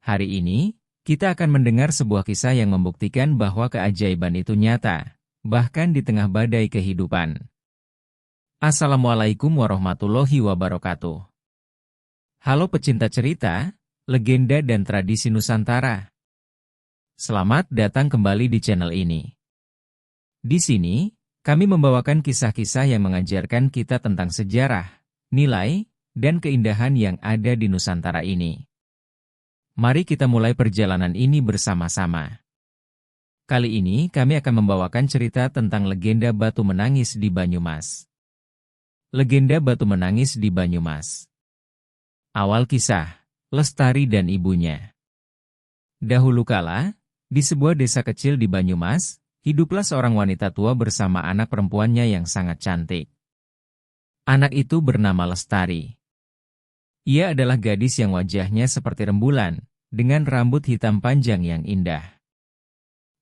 Hari ini, kita akan mendengar sebuah kisah yang membuktikan bahwa keajaiban itu nyata, bahkan di tengah badai kehidupan. Assalamualaikum warahmatullahi wabarakatuh. Halo pecinta cerita, legenda dan tradisi Nusantara. Selamat datang kembali di channel ini. Di sini, kami membawakan kisah-kisah yang mengajarkan kita tentang sejarah, nilai, dan keindahan yang ada di Nusantara ini. Mari kita mulai perjalanan ini bersama-sama. Kali ini kami akan membawakan cerita tentang legenda Batu Menangis di Banyumas. Legenda Batu Menangis di Banyumas. Awal kisah, Lestari dan ibunya. Dahulu kala, di sebuah desa kecil di Banyumas, hiduplah seorang wanita tua bersama anak perempuannya yang sangat cantik. Anak itu bernama Lestari. Ia adalah gadis yang wajahnya seperti rembulan, dengan rambut hitam panjang yang indah.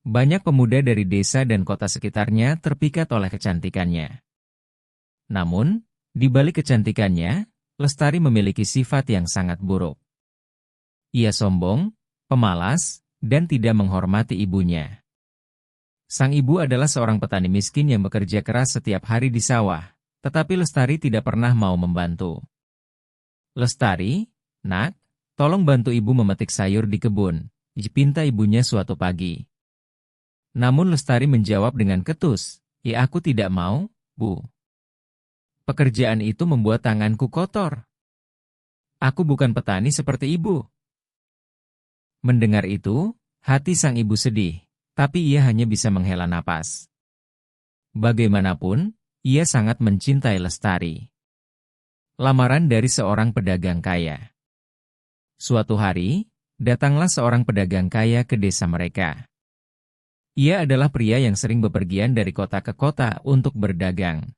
Banyak pemuda dari desa dan kota sekitarnya terpikat oleh kecantikannya. Namun, di balik kecantikannya, Lestari memiliki sifat yang sangat buruk. Ia sombong, pemalas, dan tidak menghormati ibunya. Sang ibu adalah seorang petani miskin yang bekerja keras setiap hari di sawah, tetapi Lestari tidak pernah mau membantu. Lestari, nak, tolong bantu ibu memetik sayur di kebun, pinta ibunya suatu pagi. Namun Lestari menjawab dengan ketus, ya aku tidak mau, Bu. Pekerjaan itu membuat tanganku kotor. Aku bukan petani seperti ibu. Mendengar itu, hati sang ibu sedih, tapi ia hanya bisa menghela napas. Bagaimanapun, ia sangat mencintai Lestari. Lamaran dari seorang pedagang kaya. Suatu hari, datanglah seorang pedagang kaya ke desa mereka. Ia adalah pria yang sering bepergian dari kota ke kota untuk berdagang.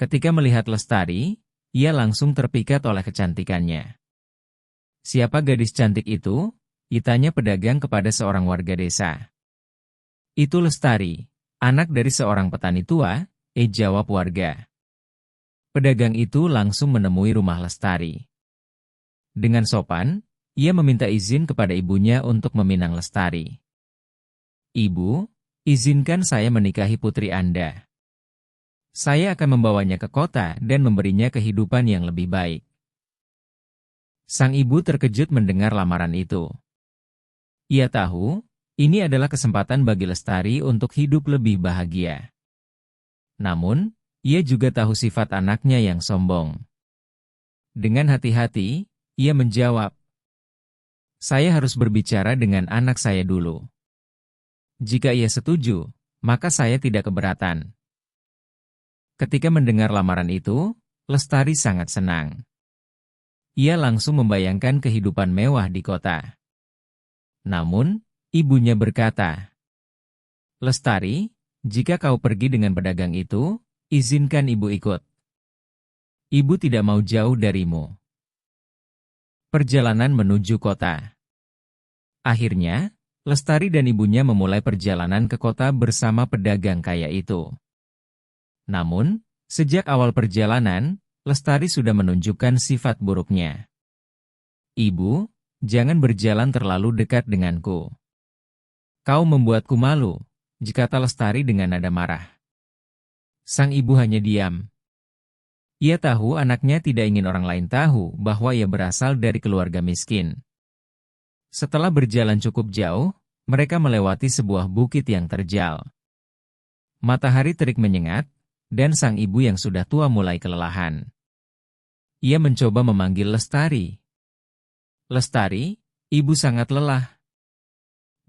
Ketika melihat Lestari, ia langsung terpikat oleh kecantikannya. Siapa gadis cantik itu? Tanya pedagang kepada seorang warga desa. Itu Lestari, anak dari seorang petani tua, jawab warga. Pedagang itu langsung menemui rumah Lestari. Dengan sopan, ia meminta izin kepada ibunya untuk meminang Lestari. Ibu, izinkan saya menikahi putri Anda. Saya akan membawanya ke kota dan memberinya kehidupan yang lebih baik. Sang ibu terkejut mendengar lamaran itu. Ia tahu, ini adalah kesempatan bagi Lestari untuk hidup lebih bahagia. Namun, ia juga tahu sifat anaknya yang sombong. Dengan hati-hati, ia menjawab, "Saya harus berbicara dengan anak saya dulu. Jika ia setuju, maka saya tidak keberatan." Ketika mendengar lamaran itu, Lestari sangat senang. Ia langsung membayangkan kehidupan mewah di kota. Namun, ibunya berkata, "Lestari, jika kau pergi dengan pedagang itu, izinkan ibu ikut. Ibu tidak mau jauh darimu." Perjalanan menuju kota. Akhirnya, Lestari dan ibunya memulai perjalanan ke kota bersama pedagang kaya itu. Namun, sejak awal perjalanan, Lestari sudah menunjukkan sifat buruknya. "Ibu, jangan berjalan terlalu dekat denganku. Kau membuatku malu," kata Lestari dengan nada marah. Sang ibu hanya diam. Ia tahu anaknya tidak ingin orang lain tahu bahwa ia berasal dari keluarga miskin. Setelah berjalan cukup jauh, mereka melewati sebuah bukit yang terjal. Matahari terik menyengat, dan sang ibu yang sudah tua mulai kelelahan. Ia mencoba memanggil Lestari. "Lestari, ibu sangat lelah.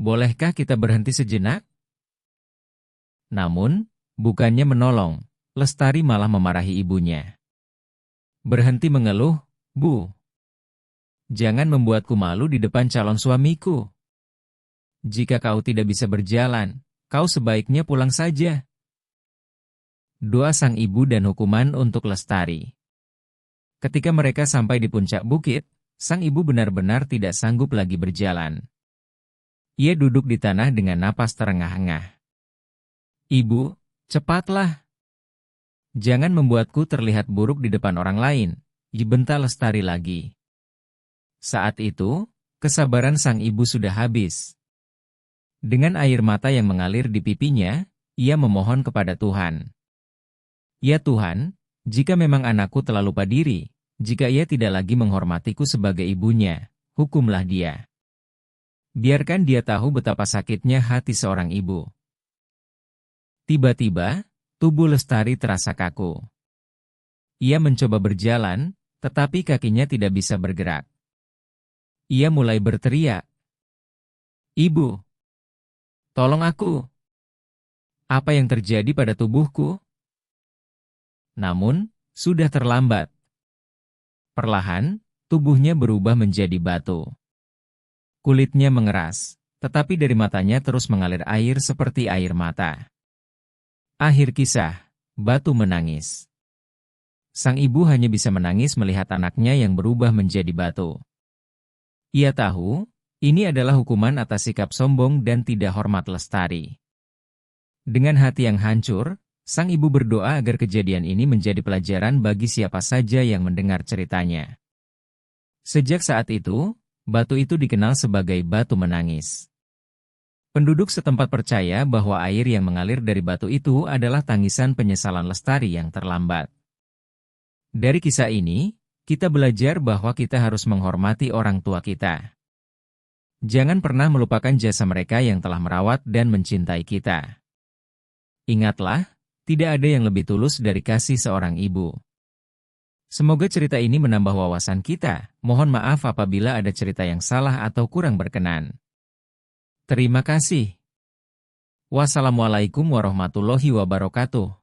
Bolehkah kita berhenti sejenak?" Namun, bukannya menolong, Lestari malah memarahi ibunya. "Berhenti mengeluh, Bu. Jangan membuatku malu di depan calon suamiku. Jika kau tidak bisa berjalan, kau sebaiknya pulang saja." Doa sang ibu dan hukuman untuk Lestari. Ketika mereka sampai di puncak bukit, sang ibu benar-benar tidak sanggup lagi berjalan. Ia duduk di tanah dengan napas terengah-engah. "Ibu, cepatlah. Jangan membuatku terlihat buruk di depan orang lain," bentak Lestari lagi. Saat itu, Kesabaran sang ibu sudah habis. Dengan air mata yang mengalir di pipinya, ia memohon kepada Tuhan. Ya Tuhan, jika memang anakku telah lupa diri, jika ia tidak lagi menghormatiku sebagai ibunya, hukumlah dia. Biarkan dia tahu betapa sakitnya hati seorang ibu. Tiba-tiba, tubuh Lestari terasa kaku. Ia mencoba berjalan, tetapi kakinya tidak bisa bergerak. Ia mulai berteriak, "Ibu, tolong aku! Apa yang terjadi pada tubuhku?" Namun, sudah terlambat. Perlahan, tubuhnya berubah menjadi batu. Kulitnya mengeras, tetapi dari matanya terus mengalir air seperti air mata. Akhir kisah, batu menangis. Sang ibu hanya bisa menangis melihat anaknya yang berubah menjadi batu. Ia tahu, ini adalah hukuman atas sikap sombong dan tidak hormat Lestari. Dengan hati yang hancur, sang ibu berdoa agar kejadian ini menjadi pelajaran bagi siapa saja yang mendengar ceritanya. Sejak saat itu, batu itu dikenal sebagai batu menangis. Penduduk setempat percaya bahwa air yang mengalir dari batu itu adalah tangisan penyesalan Lestari yang terlambat. Dari kisah ini, kita belajar bahwa kita harus menghormati orang tua kita. Jangan pernah melupakan jasa mereka yang telah merawat dan mencintai kita. Ingatlah, tidak ada yang lebih tulus dari kasih seorang ibu. Semoga cerita ini menambah wawasan kita. Mohon maaf apabila ada cerita yang salah atau kurang berkenan. Terima kasih. Wassalamualaikum warahmatullahi wabarakatuh.